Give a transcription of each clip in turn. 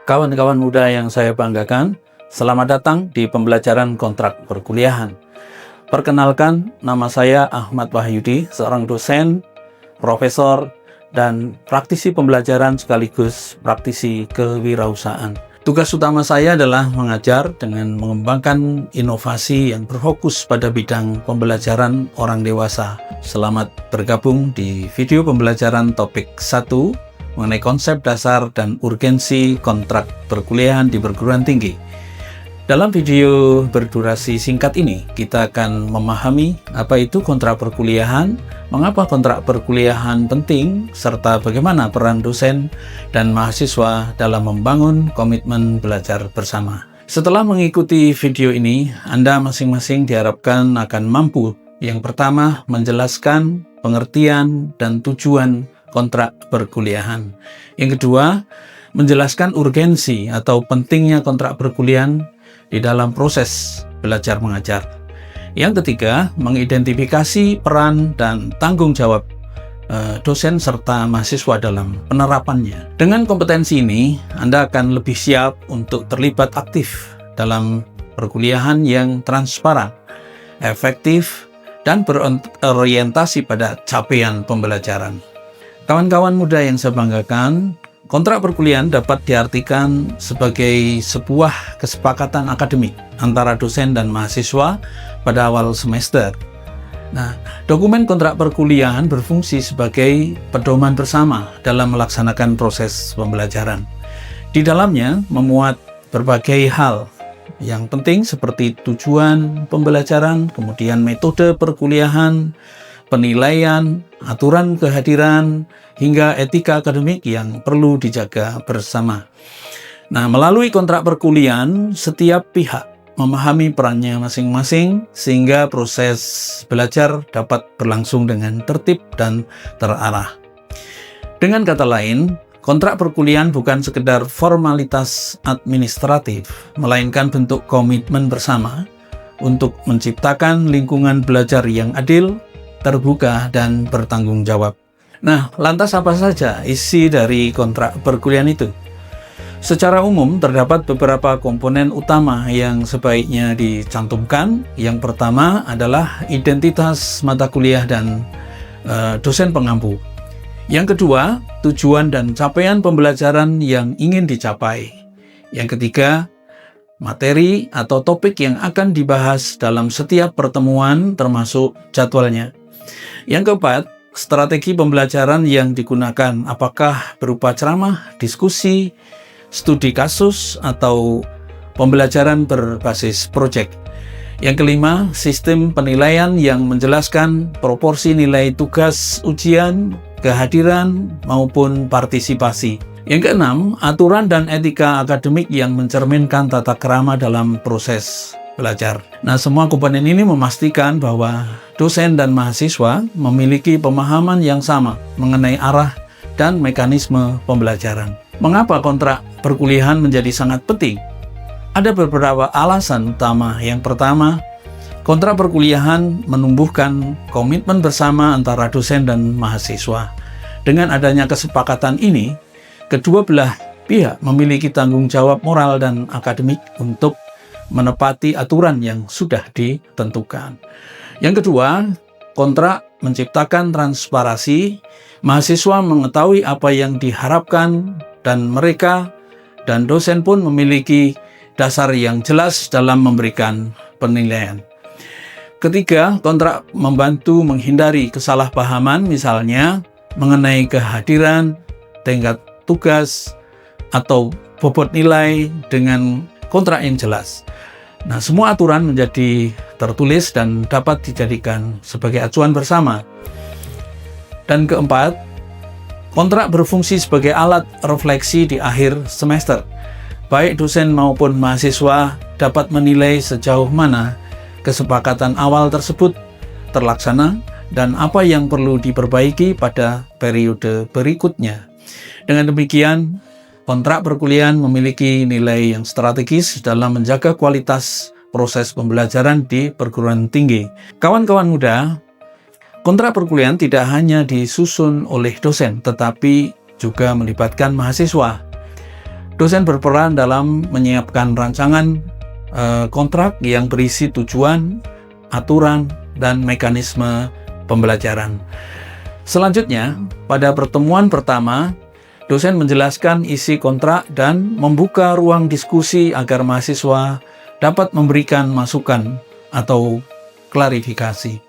Kawan-kawan muda yang saya banggakan, selamat datang di pembelajaran kontrak perkuliahan. Perkenalkan, nama saya Ahmad Wahyudi, seorang dosen, profesor, dan praktisi pembelajaran sekaligus praktisi kewirausahaan. Tugas utama saya adalah mengajar dengan mengembangkan inovasi yang berfokus pada bidang pembelajaran orang dewasa. Selamat bergabung di video pembelajaran topik 1 mengenai konsep dasar dan urgensi kontrak perkuliahan di perguruan tinggi. Dalam video berdurasi singkat ini, kita akan memahami apa itu kontrak perkuliahan, mengapa kontrak perkuliahan penting, serta bagaimana peran dosen dan mahasiswa dalam membangun komitmen belajar bersama. Setelah mengikuti video ini, Anda masing-masing diharapkan akan mampu, yang pertama, menjelaskan pengertian dan tujuan kontrak perkuliahan. Yang kedua, menjelaskan urgensi atau pentingnya kontrak perkuliahan di dalam proses belajar mengajar. Yang ketiga, mengidentifikasi peran dan tanggung jawab dosen serta mahasiswa dalam penerapannya. Dengan kompetensi ini, Anda akan lebih siap untuk terlibat aktif dalam perkuliahan yang transparan, efektif, dan berorientasi pada capaian pembelajaran. Kawan-kawan muda yang saya banggakan, kontrak perkuliahan dapat diartikan sebagai sebuah kesepakatan akademik antara dosen dan mahasiswa pada awal semester. Nah, dokumen kontrak perkuliahan berfungsi sebagai pedoman bersama dalam melaksanakan proses pembelajaran. Di dalamnya memuat berbagai hal yang penting seperti tujuan pembelajaran, kemudian metode perkuliahan, penilaian, aturan kehadiran, hingga etika akademik yang perlu dijaga bersama. Nah, melalui kontrak perkuliahan, setiap pihak memahami perannya masing-masing sehingga proses belajar dapat berlangsung dengan tertib dan terarah. Dengan kata lain, kontrak perkuliahan bukan sekedar formalitas administratif, melainkan bentuk komitmen bersama untuk menciptakan lingkungan belajar yang adil, terbuka, dan bertanggung jawab. Nah, lantas apa saja isi dari kontrak perkuliahan itu? Secara umum, terdapat beberapa komponen utama yang sebaiknya dicantumkan. Yang pertama adalah identitas mata kuliah dan dosen pengampu. Yang kedua, tujuan dan capaian pembelajaran yang ingin dicapai. Yang ketiga, materi atau topik yang akan dibahas dalam setiap pertemuan termasuk jadwalnya. Yang keempat, strategi pembelajaran yang digunakan, apakah berupa ceramah, diskusi, studi kasus, atau pembelajaran berbasis proyek. Yang kelima, sistem penilaian yang menjelaskan proporsi nilai tugas ujian, kehadiran, maupun partisipasi. Yang keenam, aturan dan etika akademik yang mencerminkan tata krama dalam proses belajar. Nah, semua komponen ini memastikan bahwa dosen dan mahasiswa memiliki pemahaman yang sama mengenai arah dan mekanisme pembelajaran. Mengapa kontrak perkuliahan menjadi sangat penting? Ada beberapa alasan utama. Yang pertama, kontrak perkuliahan menumbuhkan komitmen bersama antara dosen dan mahasiswa. Dengan adanya kesepakatan ini, kedua belah pihak memiliki tanggung jawab moral dan akademik untuk menepati aturan yang sudah ditentukan. Yang kedua, kontrak menciptakan transparansi. Mahasiswa mengetahui apa yang diharapkan dan mereka dan dosen pun memiliki dasar yang jelas dalam memberikan penilaian. Ketiga, kontrak membantu menghindari kesalahpahaman, misalnya mengenai kehadiran, tenggat tugas, atau bobot nilai dengan kontrak yang jelas. Nah, semua aturan menjadi tertulis dan dapat dijadikan sebagai acuan bersama. Dan keempat, kontrak berfungsi sebagai alat refleksi di akhir semester. Baik dosen maupun mahasiswa dapat menilai sejauh mana kesepakatan awal tersebut terlaksana dan apa yang perlu diperbaiki pada periode berikutnya. Dengan demikian, kontrak perkuliahan memiliki nilai yang strategis dalam menjaga kualitas proses pembelajaran di perguruan tinggi. Kawan-kawan muda, kontrak perkuliahan tidak hanya disusun oleh dosen, tetapi juga melibatkan mahasiswa. Dosen berperan dalam menyiapkan rancangan kontrak yang berisi tujuan, aturan, dan mekanisme pembelajaran. Selanjutnya, pada pertemuan pertama, dosen menjelaskan isi kontrak dan membuka ruang diskusi agar mahasiswa dapat memberikan masukan atau klarifikasi.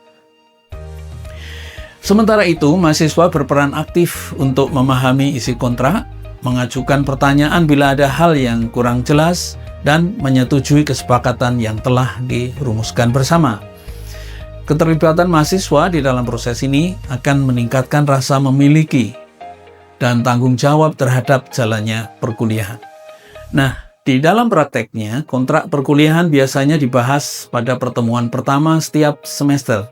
Sementara itu, mahasiswa berperan aktif untuk memahami isi kontrak, mengajukan pertanyaan bila ada hal yang kurang jelas, dan menyetujui kesepakatan yang telah dirumuskan bersama. Keterlibatan mahasiswa di dalam proses ini akan meningkatkan rasa memiliki dan tanggung jawab terhadap jalannya perkuliahan. Nah, di dalam prakteknya, kontrak perkuliahan biasanya dibahas pada pertemuan pertama setiap semester.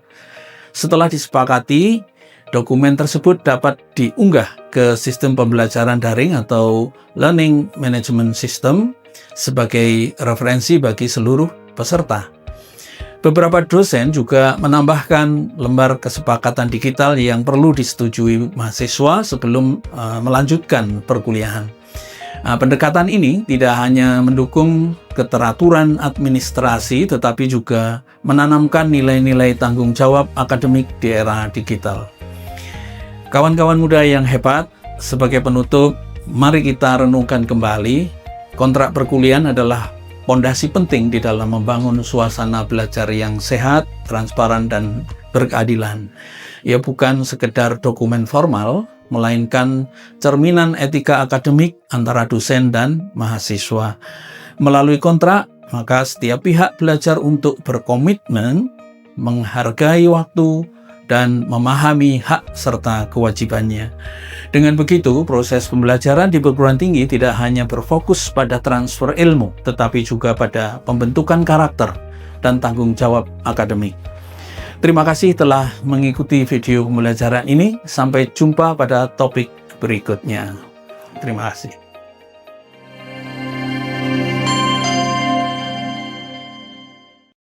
Setelah disepakati, dokumen tersebut dapat diunggah ke sistem pembelajaran daring atau Learning Management System sebagai referensi bagi seluruh peserta. Beberapa dosen juga menambahkan lembar kesepakatan digital yang perlu disetujui mahasiswa sebelum melanjutkan perkuliahan. Pendekatan ini tidak hanya mendukung keteraturan administrasi, tetapi juga menanamkan nilai-nilai tanggung jawab akademik di era digital. Kawan-kawan muda yang hebat, sebagai penutup, mari kita renungkan kembali, kontrak perkuliahan adalah pondasi penting di dalam membangun suasana belajar yang sehat, transparan, dan berkeadilan. Ia bukan sekedar dokumen formal, melainkan cerminan etika akademik antara dosen dan mahasiswa. Melalui kontrak, maka setiap pihak belajar untuk berkomitmen, menghargai waktu, dan memahami hak serta kewajibannya. Dengan begitu, proses pembelajaran di perguruan tinggi tidak hanya berfokus pada transfer ilmu, tetapi juga pada pembentukan karakter dan tanggung jawab akademik. Terima kasih telah mengikuti video pembelajaran ini. Sampai jumpa pada topik berikutnya. Terima kasih.